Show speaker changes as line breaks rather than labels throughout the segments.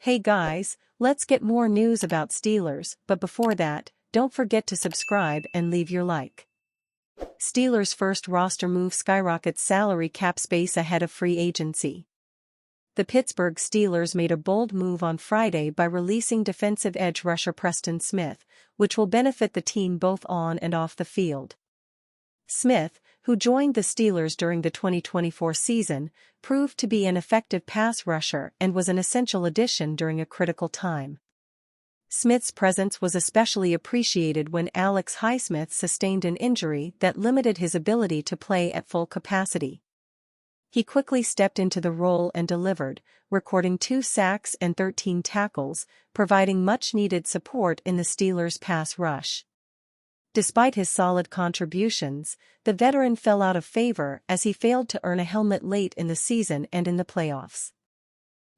Hey guys, let's get more news about Steelers, but before that, don't forget to subscribe and leave your like. Steelers' first roster move skyrockets salary cap space ahead of free agency. The Pittsburgh Steelers made a bold move on Friday by releasing defensive edge rusher Preston Smith, which will benefit the team both on and off the field. Smith, who joined the Steelers during the 2024 season, proved to be an effective pass rusher and was an essential addition during a critical time. Smith's presence was especially appreciated when Alex Highsmith sustained an injury that limited his ability to play at full capacity. He quickly stepped into the role and delivered, recording 2 sacks and 13 tackles, providing much-needed support in the Steelers' pass rush. Despite his solid contributions, the veteran fell out of favor as he failed to earn a helmet late in the season and in the playoffs.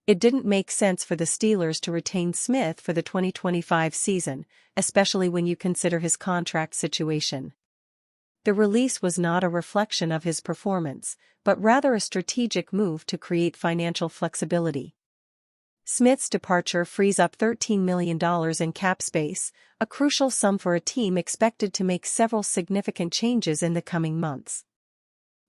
It didn't make sense for the Steelers to retain Smith for the 2025 season, especially when you consider his contract situation. The release was not a reflection of his performance, but rather a strategic move to create financial flexibility. Smith's departure frees up $13 million in cap space, a crucial sum for a team expected to make several significant changes in the coming months.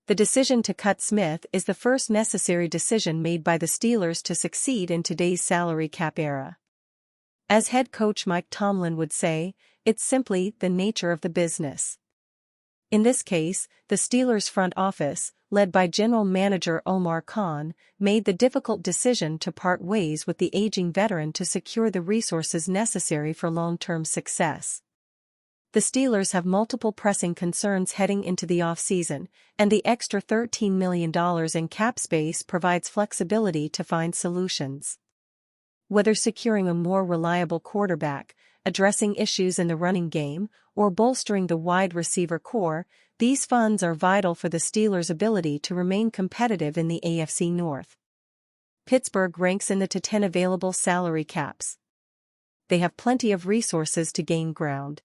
The decision to cut Smith is the first necessary decision made by the Steelers to succeed in today's salary cap era. As head coach Mike Tomlin would say, it's simply the nature of the business. In this case, the Steelers' front office, led by General Manager Omar Khan, made the difficult decision to part ways with the aging veteran to secure the resources necessary for long-term success. The Steelers have multiple pressing concerns heading into the offseason, and the extra $13 million in cap space provides flexibility to find solutions. Whether securing a more reliable quarterback, addressing issues in the running game, or bolstering the wide receiver core, these funds are vital for the Steelers' ability to remain competitive in the AFC North. Pittsburgh ranks in the top 10 available salary caps. They have plenty of resources to gain ground.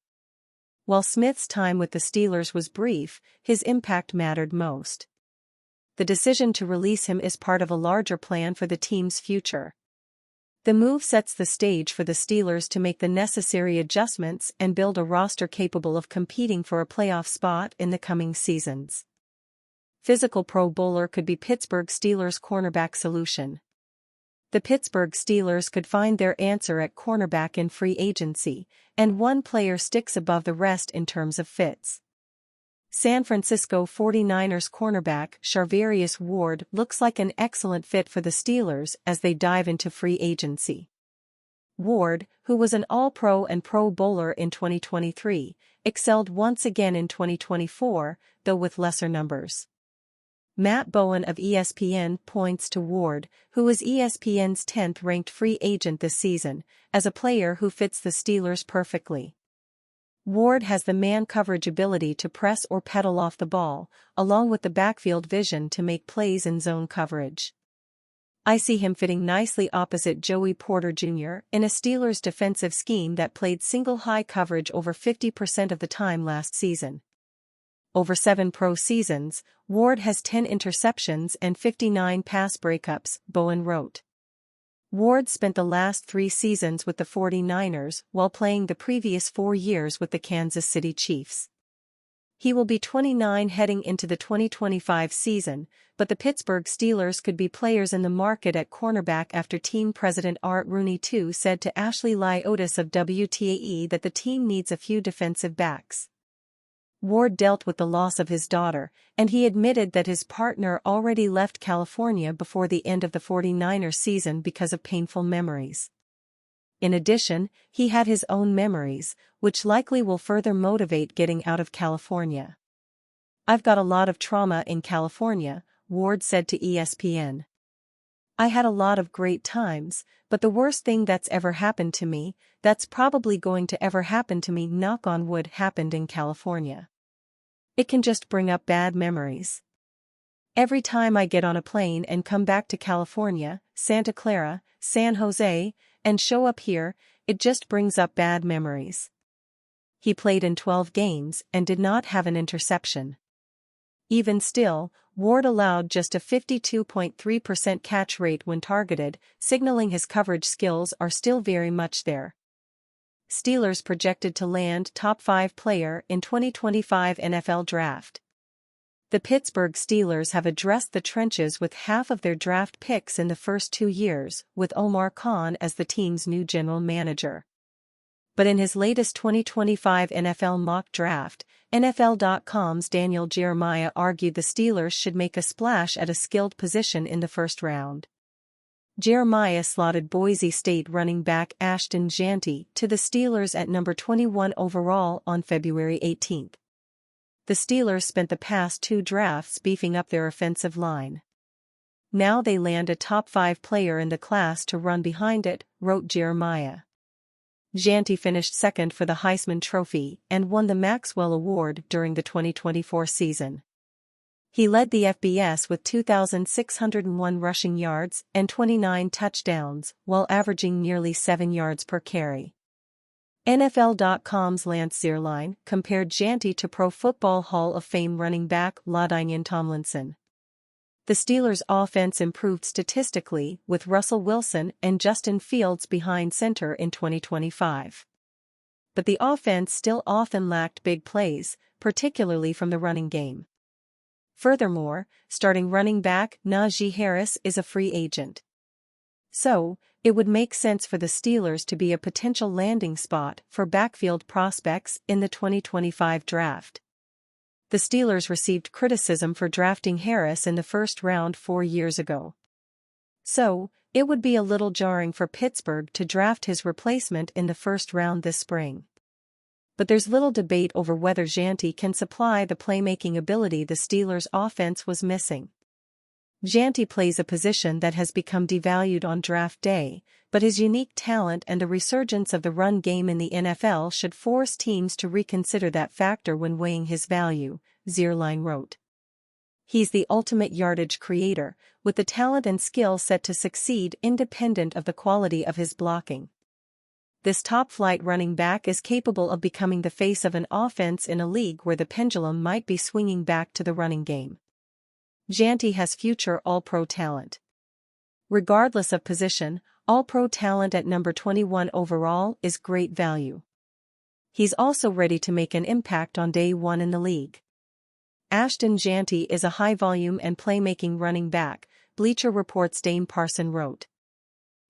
While Smith's time with the Steelers was brief, his impact mattered most. The decision to release him is part of a larger plan for the team's future. The move sets the stage for the Steelers to make the necessary adjustments and build a roster capable of competing for a playoff spot in the coming seasons. Physical Pro Bowler could be Pittsburgh Steelers' cornerback solution. The Pittsburgh Steelers could find their answer at cornerback in free agency, and one player sticks above the rest in terms of fits. San Francisco 49ers cornerback Charvarius Ward looks like an excellent fit for the Steelers as they dive into free agency. Ward, who was an All-Pro and Pro Bowler in 2023, excelled once again in 2024, though with lesser numbers. Matt Bowen of ESPN points to Ward, who was ESPN's 10th-ranked free agent this season, as a player who fits the Steelers perfectly. Ward has the man coverage ability to press or pedal off the ball, along with the backfield vision to make plays in zone coverage. I see him fitting nicely opposite Joey Porter Jr. in a Steelers defensive scheme that played single high coverage over 50% of the time last season. Over 7 pro seasons, Ward has 10 interceptions and 59 pass breakups, Bowen wrote. Ward spent the last 3 seasons with the 49ers while playing the previous 4 years with the Kansas City Chiefs. He will be 29 heading into the 2025 season, but the Pittsburgh Steelers could be players in the market at cornerback after team president Art Rooney II said to Ashley Otis of WTAE that the team needs a few defensive backs. Ward dealt with the loss of his daughter, and he admitted that his partner already left California before the end of the 49ers season because of painful memories. In addition, he had his own memories, which likely will further motivate getting out of California. "I've got a lot of trauma in California," Ward said to ESPN. "I had a lot of great times, but the worst thing that's ever happened to me, that's probably going to ever happen to me, knock on wood, happened in California. It can just bring up bad memories. Every time I get on a plane and come back to California, Santa Clara, San Jose, and show up here, it just brings up bad memories." He played in 12 games and did not have an interception. Even still, Ward allowed just a 52.3% catch rate when targeted, signaling his coverage skills are still very much there. Steelers projected to land top 5 player in 2025 NFL Draft. The Pittsburgh Steelers have addressed the trenches with half of their draft picks in the first 2 years, with Omar Khan as the team's new general manager. But in his latest 2025 NFL mock draft, NFL.com's Daniel Jeremiah argued the Steelers should make a splash at a skilled position in the first round. Jeremiah slotted Boise State running back Ashton Jeanty to the Steelers at number 21 overall on February 18. The Steelers spent the past 2 drafts beefing up their offensive line. Now they land a top 5 player in the class to run behind it, wrote Jeremiah. Jeanty finished second for the Heisman Trophy and won the Maxwell Award during the 2024 season. He led the FBS with 2,601 rushing yards and 29 touchdowns, while averaging nearly 7 yards per carry. NFL.com's Lance Zierlein compared Jeanty to Pro Football Hall of Fame running back LaDainian Tomlinson. The Steelers' offense improved statistically, with Russell Wilson and Justin Fields behind center in 2025. But the offense still often lacked big plays, particularly from the running game. Furthermore, starting running back Najee Harris is a free agent. So, it would make sense for the Steelers to be a potential landing spot for backfield prospects in the 2025 draft. The Steelers received criticism for drafting Harris in the first round 4 years ago. So, it would be a little jarring for Pittsburgh to draft his replacement in the first round this spring. But there's little debate over whether Jeanty can supply the playmaking ability the Steelers' offense was missing. Jeanty plays a position that has become devalued on draft day, but his unique talent and the resurgence of the run game in the NFL should force teams to reconsider that factor when weighing his value, Zierlein wrote. He's the ultimate yardage creator, with the talent and skill set to succeed independent of the quality of his blocking. This top-flight running back is capable of becoming the face of an offense in a league where the pendulum might be swinging back to the running game. Jeanty has future All-Pro talent. Regardless of position, All-Pro talent at number 21 overall is great value. He's also ready to make an impact on day 1 in the league. Ashton Jeanty is a high-volume and playmaking running back, Bleacher Report's Dane Parson wrote.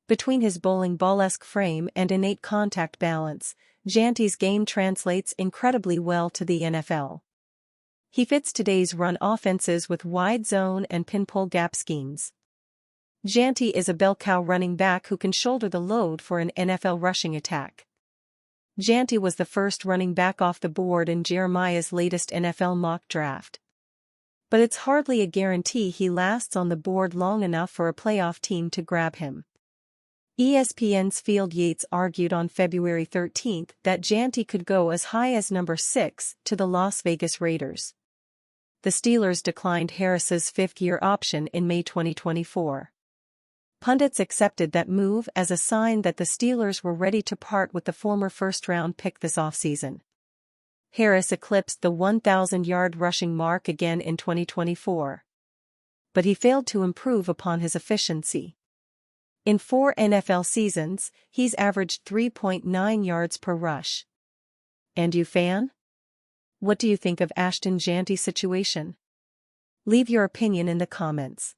Between his bowling ball-esque frame and innate contact balance, Jeanty's game translates incredibly well to the NFL. He fits today's run offenses with wide zone and pinpull gap schemes. Jeanty is a bell cow running back who can shoulder the load for an NFL rushing attack. Jeanty was the first running back off the board in Jeremiah's latest NFL mock draft. But it's hardly a guarantee he lasts on the board long enough for a playoff team to grab him. ESPN's Field Yates argued on February 13 that Jeanty could go as high as number 6 to the Las Vegas Raiders. The Steelers declined Harris's 5th-year option in May 2024. Pundits accepted that move as a sign that the Steelers were ready to part with the former first-round pick this offseason. Harris eclipsed the 1,000-yard rushing mark again in 2024. But he failed to improve upon his efficiency. In 4 NFL seasons, he's averaged 3.9 yards per rush. And you fan? What do you think of Ashton Jeanty's situation? Leave your opinion in the comments.